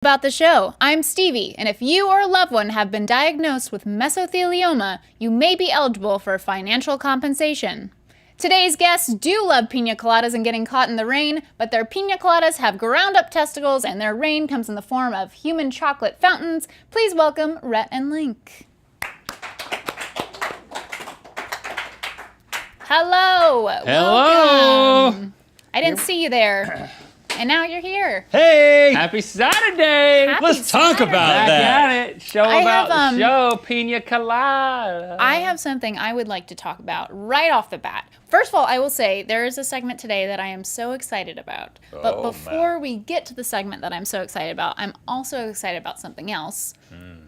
About the show, I'm Stevie, and if you or a loved one have been diagnosed with mesothelioma, you may be eligible for financial compensation. Today's guests do love pina coladas and getting caught in the rain, but their pina coladas have ground-up testicles and their rain comes in the form of human chocolate fountains. Please welcome Rhett and Link. Hello! Hello! Welcome. I didn't see you there. And now you're here. Hey! Happy Saturday! Let's talk Saturday. about Back that. At it. Show about the show, Pina Colada. I have something I would like to talk about right off the bat. First of all, I will say there is a segment today that I am so excited about. But before we get to the segment that I'm so excited about, I'm also excited about something else.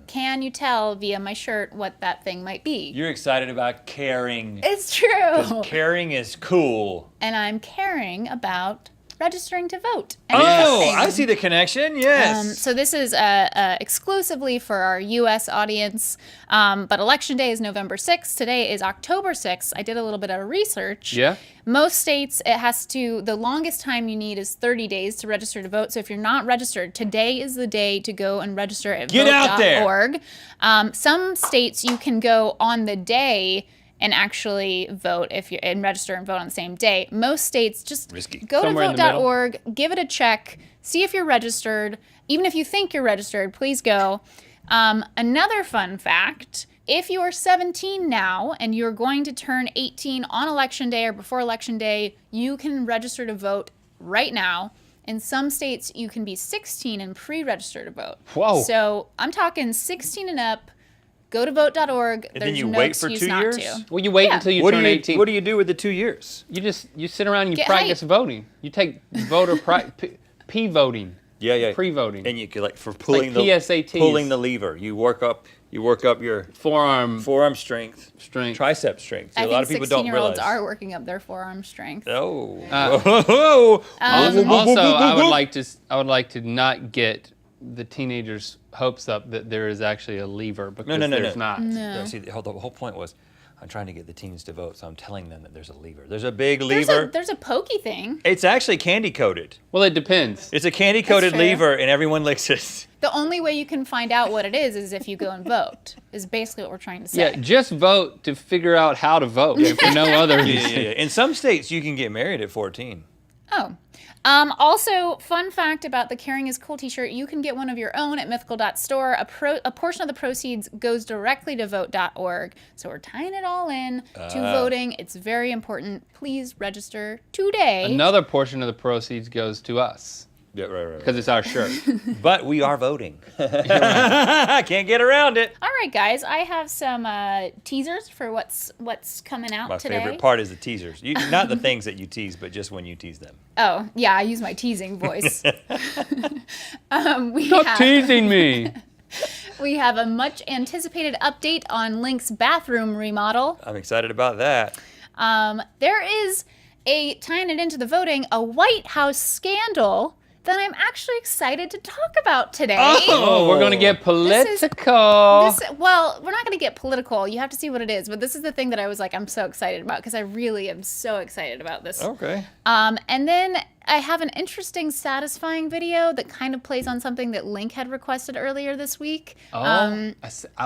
Can you tell via my shirt what that thing might be? You're excited about caring. It's true. Because caring is cool. And I'm caring about registering to vote. I see the connection, yes. So this is exclusively for our U.S. audience, but Election Day is November 6th. Today is October 6th. I did a little bit of research. Yeah. Most states, the longest time you need is 30 days to register to vote. So if you're not registered, today is the day to go and register at vote.org. Some states you can go on the day and actually vote and register and vote on the same day. Most states just go to vote.org, give it a check, see if you're registered. Even if you think you're registered, please go. Another fun fact, if you are 17 now and you're going to turn 18 on Election Day or before Election Day, you can register to vote right now. In some states, you can be 16 and pre-register to vote. Whoa. So I'm talking 16 and up. Go to vote.org. And then you wait for 2 years? Well, you wait until you turn 18. What do you do with the 2 years? You sit around and you practice voting. You take voter p-voting. Yeah. Pre-voting. And you can, like, for pulling like PSATs. pulling the lever. You work up your forearm strength, strength, tricep strength. I a lot of people don't realize. 16-year-olds are working up their forearm strength. Oh. Also, I would like to not get the teenagers' hopes up that there is actually a lever, because there's not. No. See, the whole point was, I'm trying to get the teens to vote, so I'm telling them that there's a lever. There's a big lever. There's a pokey thing. It's actually candy coated. Well, it depends. It's a candy coated lever, and everyone licks it. The only way you can find out what it is if you go and vote, is basically what we're trying to say. Yeah, just vote to figure out how to vote, for no other reason. Yeah. In some states, you can get married at 14. Oh. Also, fun fact about the Caring is Cool t-shirt, you can get one of your own at mythical.store. A portion of the proceeds goes directly to vote.org. So we're tying it all in to voting. It's very important. Please register today. Another portion of the proceeds goes to us. Yeah, right. Because it's our shirt. But we are voting. I can't get around it. All right, guys. I have some teasers for what's coming out today. My favorite part is the teasers. Not the things that you tease, but just when you tease them. Oh, yeah. I use my teasing voice. Stop teasing me. We have a much anticipated update on Link's bathroom remodel. I'm excited about that. There is tying it into the voting, a White House scandal that I'm actually excited to talk about today. Oh, we're going to get political. Well, we're not going to get political. You have to see what it is. But this is the thing that I was like, I'm so excited about, because I really am so excited about this. Okay. And then I have an interesting, satisfying video that kind of plays on something that Link had requested earlier this week. I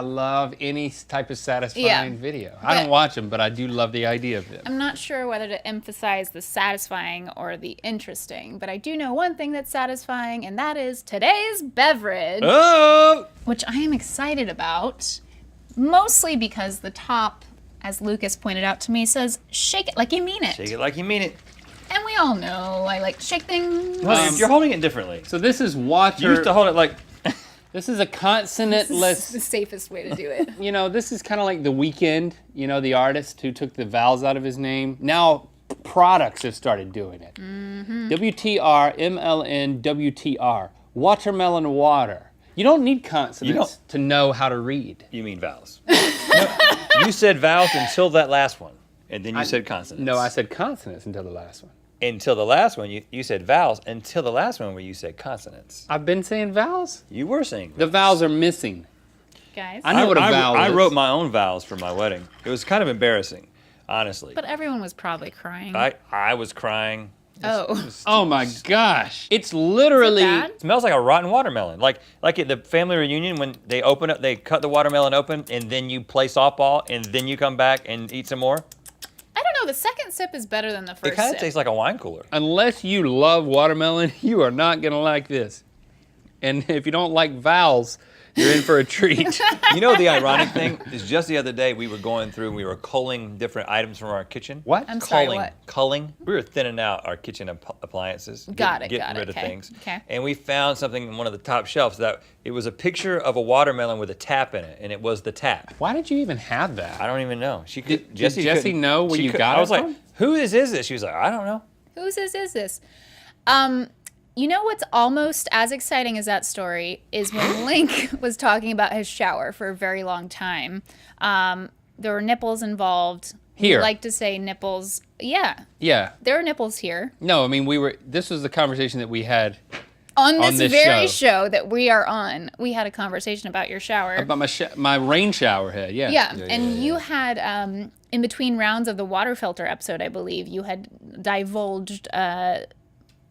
love any type of satisfying video. I don't watch them, but I do love the idea of them. I'm not sure whether to emphasize the satisfying or the interesting, but I do know one thing that's satisfying, and that is today's beverage, which I am excited about, mostly because the top, as Lucas pointed out to me, says, "Shake it like you mean it." Shake it like you mean it. And we all know I like to shake things. Well, you're holding it differently. So this is water. You used to hold it like... This is a consonantless... This is the safest way to do it. This is kind of like The Weeknd, the artist who took the vowels out of his name. Now products have started doing it. WTR, MLN, WTR. Watermelon water. You don't need consonants to know how to read. You mean vowels. You said vowels until that last one. And then you said consonants. No, I said consonants until the last one. Until the last one, you said vowels. Until the last one where you said consonants. I've been saying vowels? You were saying vowels. The vowels are missing. Guys. I know what a vowel is. I wrote my own vowels for my wedding. It was kind of embarrassing, honestly. But everyone was probably crying. I was crying. Oh my gosh! It's literally. It smells like a rotten watermelon. Like at the family reunion when they cut the watermelon open, and then you play softball, and then you come back and eat some more. I don't know. The second sip is better than the first. It kind of tastes like a wine cooler. Unless you love watermelon, you are not gonna like this. And if you don't like vowels, you're in for a treat. You know, the ironic thing is just the other day we were going through, we were culling different items from our kitchen. What? I'm sorry, what? Culling. We were thinning out our kitchen appliances. Getting rid of things. Okay. And we found something on one of the top shelves that it was a picture of a watermelon with a tap in it, and it was the tap. Why did you even have that? I don't even know. Did Jessie know where you got it I was from? like, whose is this? She was like, I don't know. Whose is this? You know what's almost as exciting as that story is when Link was talking about his shower for a very long time. There were nipples involved. Here. We like to say nipples. Yeah. Yeah. There are nipples here. No, I mean, this was the conversation that we had. On this very show. show that we are on, we had a conversation about your shower. About my rain shower head, yeah. Yeah, you had, in between rounds of the water filter episode, I believe, you had divulged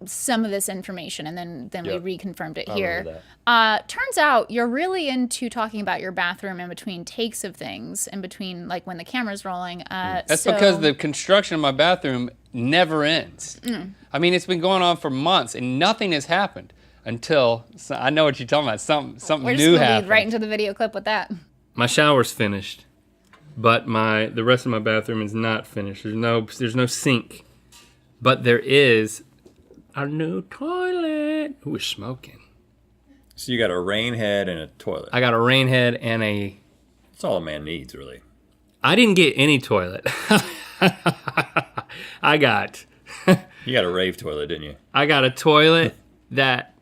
some of this information, and then we reconfirmed it here. Turns out you're really into talking about your bathroom in between takes of things, in between, like, when the camera's rolling. That's because the construction of my bathroom never ends. I mean, it's been going on for months, and nothing has happened until, I know what you're talking about, something new happened. Lead right into the video clip with that. My shower's finished, but the rest of my bathroom is not finished. There's no sink, but there is a new toilet. Ooh, it's smoking. So you got a rain head and a toilet. I got a rain head and a... That's all a man needs, really. I didn't get any toilet. I got... You got a rave toilet, didn't you? I got a toilet that...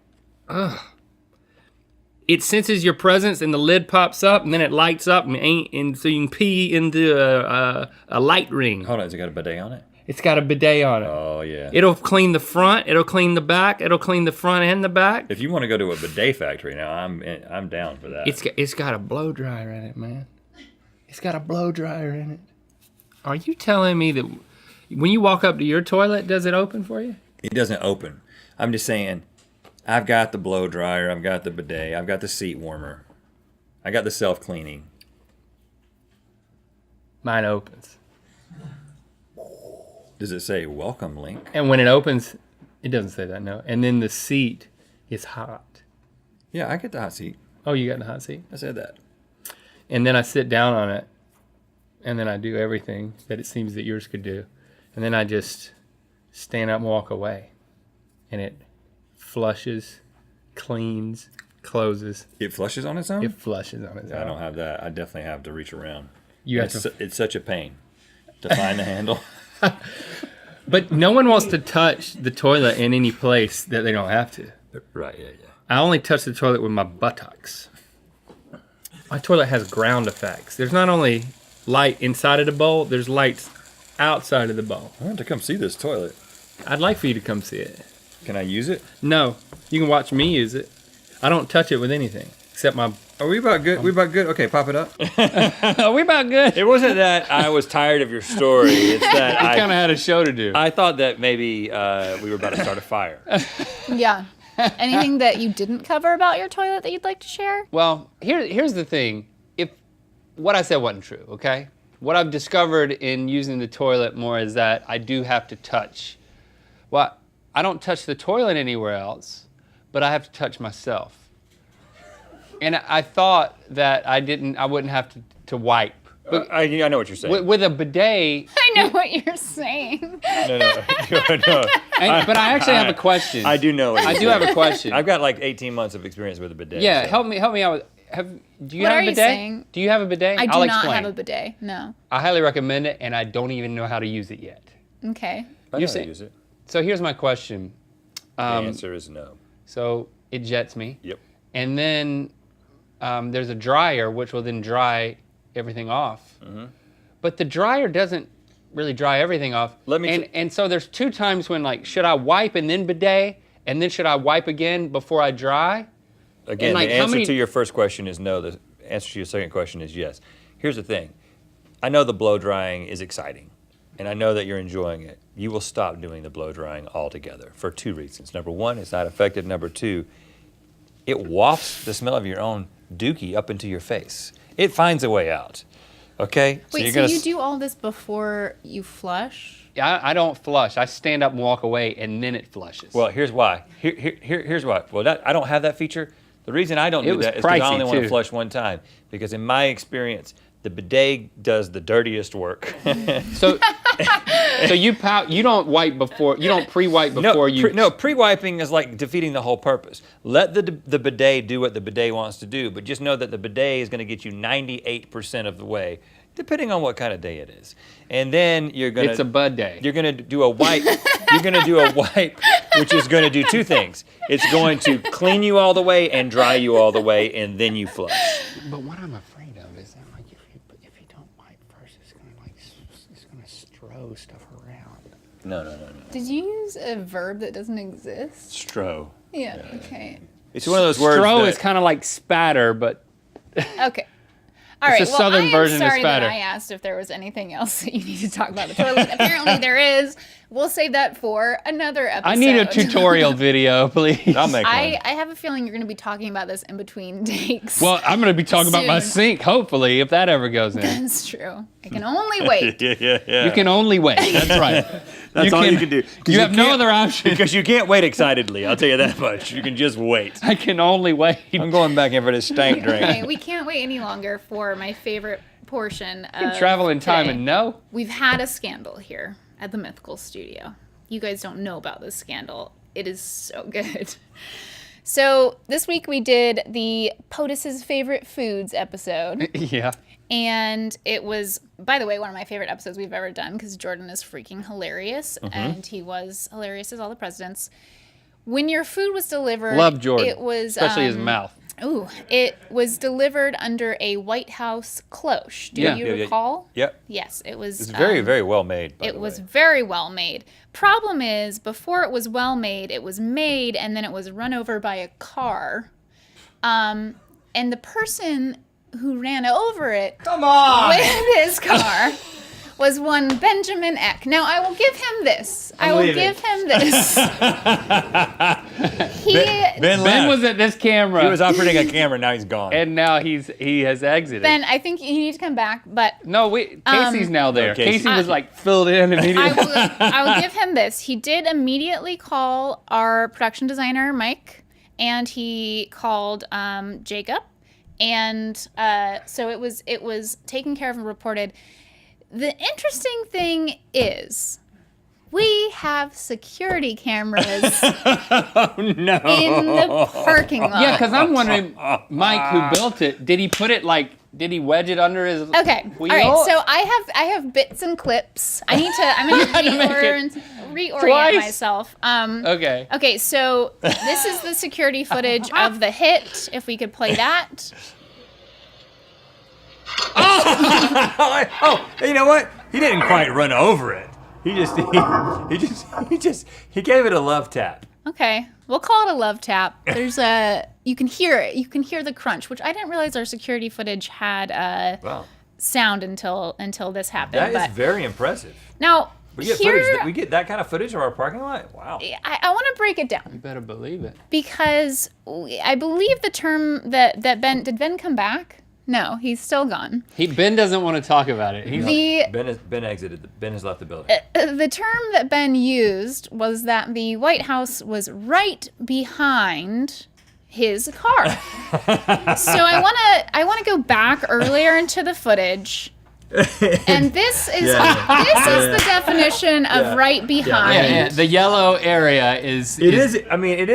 it senses your presence and the lid pops up and then it lights up and so you can pee into a light ring. Hold on, has it got a bidet on it? It's got a bidet on it. Oh, yeah. It'll clean the front. It'll clean the back. It'll clean the front and the back. If you want to go to a bidet factory now, I'm down for that. It's got a blow dryer in it, man. It's got a blow dryer in it. Are you telling me that when you walk up to your toilet, does it open for you? It doesn't open. I'm just saying, I've got the blow dryer. I've got the bidet. I've got the seat warmer. I got the self-cleaning. Mine opens. Does it say, welcome, Link? And when it opens, it doesn't say that, no. And then the seat is hot. Yeah, I get the hot seat. Oh, you got the hot seat? I said that. And then I sit down on it, and then I do everything that it seems that yours could do. And then I just stand up and walk away. And it flushes, cleans, closes. It flushes on its own? It flushes on its own. I don't have that. I definitely have to reach around. It's such a pain to find the handle. But no one wants to touch the toilet in any place that they don't have to. Right, yeah. I only touch the toilet with my buttocks. My toilet has ground effects. There's not only light inside of the bowl, there's lights outside of the bowl. I want to come see this toilet. I'd like for you to come see it. Can I use it? No, you can watch me use it. I don't touch it with anything except my... Are we about good? We about good? Okay, pop it up. Are we about good? It wasn't that I was tired of your story. It's that I kind of had a show to do. I thought that maybe we were about to start a fire. Yeah. Anything that you didn't cover about your toilet that you'd like to share? Well, here's the thing. If what I said wasn't true, okay? What I've discovered in using the toilet more is that I do have to touch. Well, I don't touch the toilet anywhere else, but I have to touch myself. And I thought that I wouldn't have to wipe. But I know what you're saying. With a bidet... I know what you're saying. No. But I actually have a question. I do know what you're saying. I do have a question. I've got like 18 months of experience with a bidet. Yeah, so. help me out with... Do you What have are a you bidet? saying? Do you have a bidet? I do I'll not explain. have a bidet, no. I highly recommend it, and I don't even know how to use it yet. Okay. I know how to use it. So here's my question. The answer is no. So it jets me. Yep. And then there's a dryer, which will then dry everything off. Mm-hmm. But the dryer doesn't really dry everything off. And so there's two times when, like, should I wipe and then bidet, and then should I wipe again before I dry? Again, the answer to your first question is no. The answer to your second question is yes. Here's the thing. I know the blow drying is exciting. and I know that you're enjoying it, you will stop doing the blow drying altogether for 2 reasons. Number 1, it's not effective. Number 2, it wafts the smell of your own dookie up into your face. It finds a way out. Okay? Wait, so you do all this before you flush? I don't flush. I stand up and walk away, and then it flushes. Well, here's why. Here's why. Well, I don't have that feater. The reason I don't do that is because I only want to flush one time. Because in my experience, the bidet does the dirtiest work. So you don't wipe before, you don't pre-wipe before you. No, pre-wiping is like defeating the whole purpose. Let the bidet do what the bidet wants to do, but just know that the bidet is going to get you 98% of the way, depending on what kind of day it is. And then you're going to... It's a bud day. You're going to do a wipe. You're going to do a wipe, which is going to do 2 things. It's going to clean you all the way and dry you all the way, and then you flush. But what I'm afraid of is that, like, if you don't wipe first, it's gonna strow stuff around. No. Did you use a verb that doesn't exist? Strow. Yeah. Okay. It's one of those words. Strow is kind of like spatter, but. Okay. All right. It's a southern version of sorry spatter. that I asked if there was anything else that you need to talk about the toilet. Apparently there is. We'll save that for another episode. I need a tutorial video, please. I'll make one. I have a feeling you're going to be talking about this in between takes. Well, I'm going to be talking about my Soon. sink, hopefully, if that ever goes in. That's true. I can only wait. Yeah. You can only wait. That's right. That's all you can do. You have no other option. Because you can't wait excitedly, I'll tell you that much. You can just wait. I can only wait. I'm going back in for this stank drink. Okay, we can't wait any longer for my favorite portion of Travel in time today. and know. We've had a scandal here at the Mythical Studio. You guys don't know about this scandal. It is so good. So this week we did the POTUS's Favorite Foods episode. Yeah. And it was, by the way, one of my favorite episodes we've ever done because Jordan is freaking hilarious. And he was hilarious as all the presidents. When your food was delivered, Love Jordan. it was... Especially his mouth. Ooh, it was delivered under a White House cloche. Do you recall? Yep. Yes, it was... It's very, very well made, by the It was way. very well made. Problem is, before it was well made, it was made and then it was run over by a car. And the person who ran over it with his car was one Benjamin Eck. Now, I will give him this. Ben was at this camera. He was operating a camera, now he's gone. And now he has exited. Ben, I think you need to come back, but... No, Casey's now there. Casey. Casey was like filled in immediately. I will give him this. He did immediately call our production designer, Mike, and he called Jacob. And so it was taken care of and reported. The interesting thing is we have security cameras in the parking lot. Yeah, because I'm wondering, Mike, who built it, did he put it did he wedge it under his wheel? All right, so I have bits and clips. I'm going to reorient myself. Okay. Okay, so this is the security footage of the hit, if we could play that. Oh, you know what? He didn't quite run over it. He gave it a love tap. Okay, we'll call it a love tap. There's you can hear it. You can hear the crunch, which I didn't realize our security footage had sound until this happened. That is very impressive. Now, we get that kind of footage of our parking lot? Wow. I want to break it down. You better believe it. Because I believe the term that Ben, did Ben come back? No, he's still gone. Ben doesn't want to talk about it. Ben exited. Ben has left the building. The term that Ben used was that the White House was right behind his car. So I want to go back earlier into the footage. And this is the definition of right behind. Yeah, the yellow area is. It is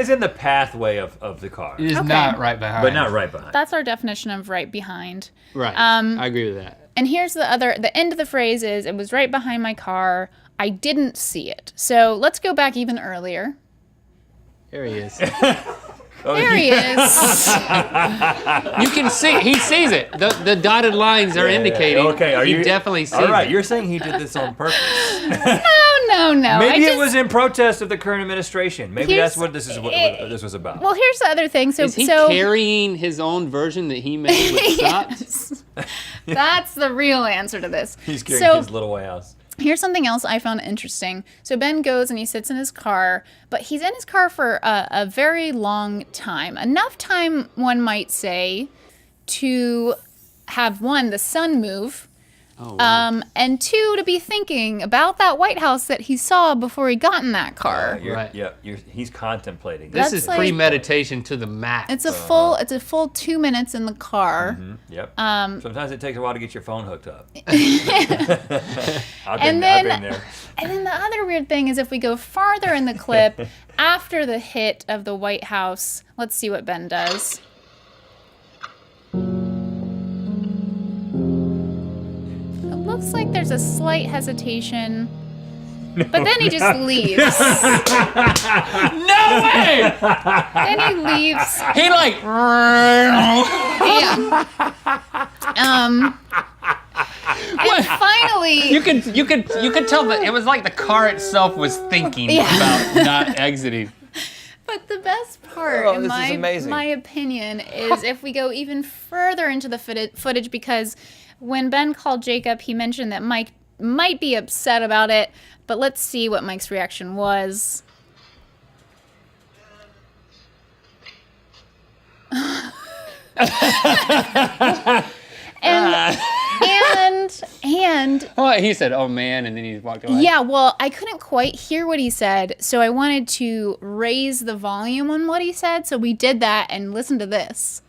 in the pathway of the car. It is not right behind. But not right behind. That's our definition of right behind. Right. I agree with that. And here's the end of the phrase is, it was right behind my car. I didn't see it. So let's go back even earlier. There he is. There he is. You can see, he sees it. The dotted lines are indicating. Okay, he definitely sees it. All right, you're saying he did this on purpose. No. Maybe it was in protest of the current administration. Maybe that's what this was about. Well, here's the other thing. Is he carrying his own version that he made with socks? That's the real answer to this. He's carrying his little White House. Here's something else I found interesting. So Ben goes and he sits in his car, but he's in his car for a very long time. Enough time, one might say, to have, one, the sun move, and two, to be thinking about that White House that he saw before he got in that car. Right. Yeah, he's contemplating. This That's is like- premeditation to the max. It's a full 2 minutes in the car. Mm-hmm. Yep. Sometimes it takes a while to get your phone hooked up. I've been there. And then the other weird thing is if we go farther in the clip, after the hit of the White House, let's see what Ben does. It looks like there's a slight hesitation, but then he just leaves. No way! Then he leaves. He like. Yeah. And finally, You could tell that it was like the car itself was thinking about not exiting. but the best part, Oh, in this is amazing. my opinion, is if we go even further into the footage, because when Ben called Jacob, he mentioned that Mike might be upset about it, but let's see what Mike's reaction was. And Oh, he said, "Oh man," and then he walked away. yeah, well, I couldn't quite hear what he said, so I wanted to raise the volume on what he said, so we did that, and listen to this.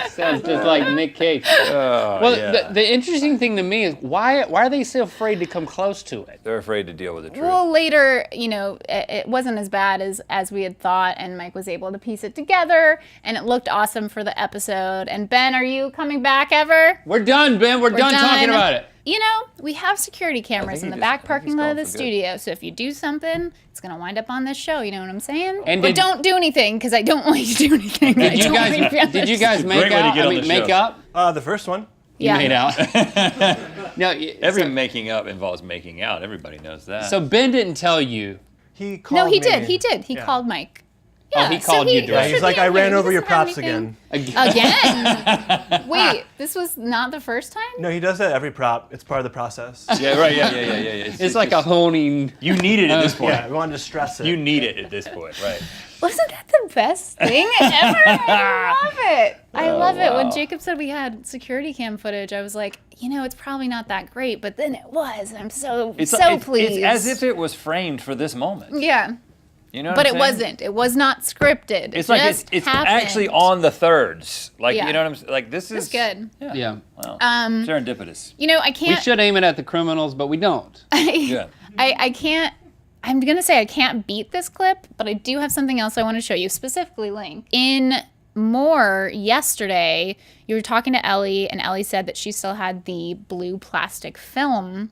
Sounds just like Nick Cage. The interesting thing to me is why are they so afraid to come close to it? They're afraid to deal with the truth. Well, later, it wasn't as bad as we had thought, and Mike was able to piece it together, and it looked awesome for the episode. And Ben, are you coming back ever? We're done, Ben. We're done talking about it. We have security cameras in the back parking lot of the studio, so if you do something, it's going to wind up on this show, you know what I'm saying? But don't do anything, because I don't want you to do anything. Did you guys make out? Make up? The first one. Yeah. Made out. No, Every making up involves making out. Everybody knows that. So Ben didn't tell you. He called No, he me. did. He did. He called Mike. Yeah, he called you directly. Yeah, he's like, I ran over your props again. Again? Wait, this was not the first time? No, he does that every prop. It's part of the process. Yeah, right. Yeah. It's like a honing. You need it at this point. Yeah, we wanted to stress it. You need it at this point, right? Wasn't that the best thing ever? I love it. I love it. When Jacob said we had security cam footage, I was like, it's probably not that great, but then it was. I'm so pleased. It's as if it was framed for this moment. Yeah. You know what But I'm it saying? wasn't. It was not scripted. It's like it's actually on the thirds. Like, Yeah. you know what I'm saying? Like, this is... It's good. Yeah. Wow. Serendipitous. I We can't... should aim it at the criminals, but we don't. Yeah. I can't... I'm going to say I can't beat this clip, but I do have something else I want to show you, specifically Link. In More yesterday, you were talking to Ellie, and Ellie said that she still had the blue plastic film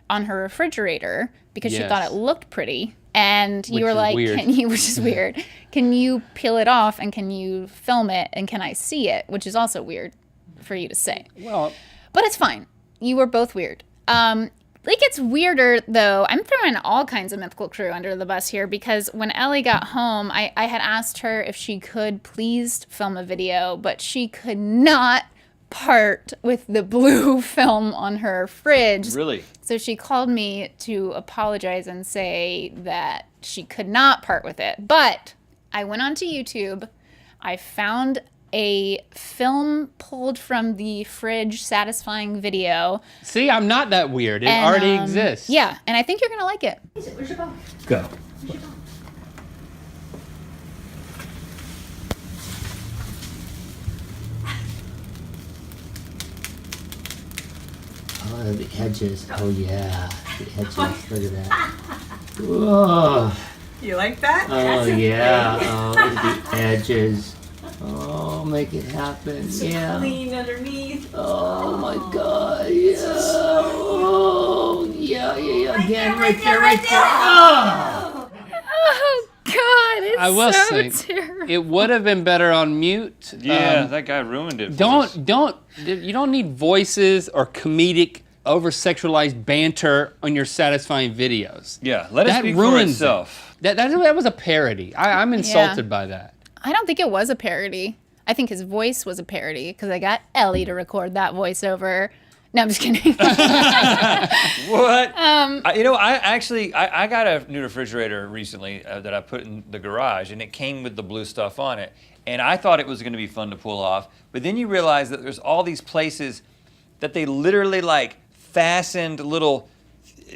on her refrigerator because she thought it looked pretty. And you were like, which is weird. Can you peel it off and can you film it and can I see it? Which is also weird for you to say. Well, but it's fine. You were both weird. It gets weirder, though. I'm throwing all kinds of Mythical crew under the bus here because when Ellie got home, I had asked her if she could please film a video, but she could not part with the blue film on her fridge. Really? So she called me to apologize and say that she could not part with it. But I went onto YouTube. I found a film pulled from the fridge satisfying video. see, I'm not that weird. It already exists. Yeah, and I think you're going to like it. Where's your phone? Go. Oh, the edges. Oh, yeah. The edges. Look at that. Whoa. You like that? Oh, yeah. Oh, the edges. Oh, make it happen. Yeah. Clean underneath. Oh, my God. Yeah. Oh, yeah. Again, right there. Oh. Oh, God, it's I will so say, terrible. it would have been better on mute. Yeah, that guy ruined it for us. You don't need voices or comedic over-sexualized banter on your satisfying videos. Yeah, let it That speak for ruins itself. That was a parody. I'm insulted by that. I don't think it was a parody. I think his voice was a parody because I got Ellie to record that voiceover. No, I'm just kidding. What? I got a new refrigerator recently that I put in the garage, and it came with the blue stuff on it. And I thought it was going to be fun to pull off, but then you realize that there's all these places that they literally like fastened little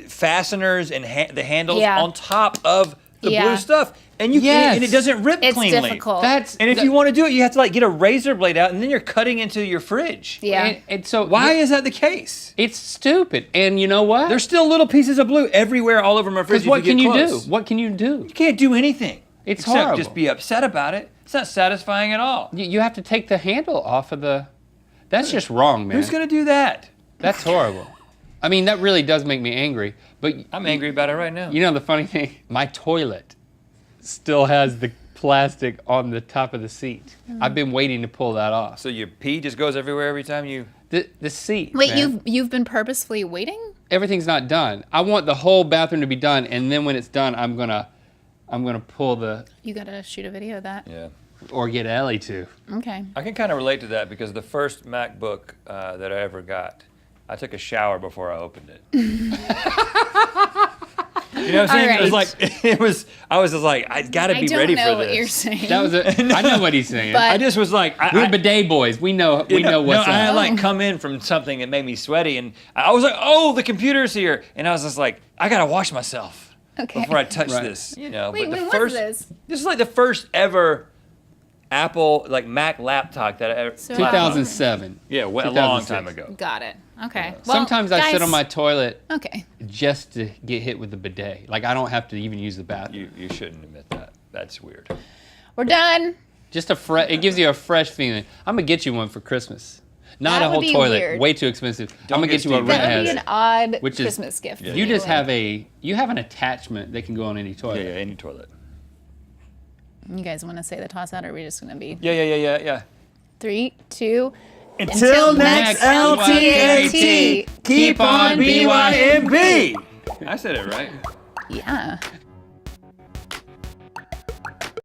fasteners and the handles on top of the blue stuff, and you and it doesn't rip cleanly. It's difficult. And if you want to do it, you have to like get a razor blade out, and then you're cutting into your fridge. Yeah. And so Why is that the case? it's stupid. And you know what? There's still little pieces of blue everywhere all over my fridge. Because what can you do? What can you do? You can't do anything. It's except horrible. just be upset about it. It's not satisfying at all. You have to take the handle off of the. That's just wrong, man. Who's gonna do that? That's horrible. I mean, that really does make me angry. But I'm angry about it right now. you know the funny thing? My toilet still has the plastic on the top of the seat. I've been waiting to pull that off. So your pee just goes everywhere every time you. The seat. Wait, man. you've been purposefully waiting? Everything's not done. I want the whole bathroom to be done, and then when it's done, I'm gonna pull the You gotta shoot a video of that. Yeah. or get Ellie to. Okay. I can kind of relate to that because the first MacBook that I ever got, I took a shower before I opened it. You know what I'm saying? All It was right. like I was just like, I gotta be ready for I don't know this. what you're saying. That was I know what he's saying. But- I just was like, We're bidet boys. We know what's I had up. like come in from something that made me sweaty, and I was like, oh, the computer's here, and I was just like, I gotta wash myself Okay. before I touch Right. this, you know. Wait, but the when was first, this? This is like the first ever Apple like Mac laptop that I ever. So- 2007. Yeah, a long 2006. time ago. Got it. Okay. Well, Sometimes I sit guys- on my toilet Okay. just to get hit with the bidet. Like I don't have to even use the bathroom. You shouldn't admit that. That's weird. We're done. Just it gives you a fresh feeling. I'm gonna get you one for Christmas. Not That a would whole be toilet. weird. Way too expensive. Don't I'm gonna get get you what Stevie Rhett That would be has. an odd Which is- Christmas gift. Yeah. for You just anyway. have an attachment that can go on any Yeah, toilet. yeah, any toilet. You guys want to say the toss out, or are we just gonna be Yeah. 3, 2? Until next next LTAT, keep on BYMB. I said it right. Yeah.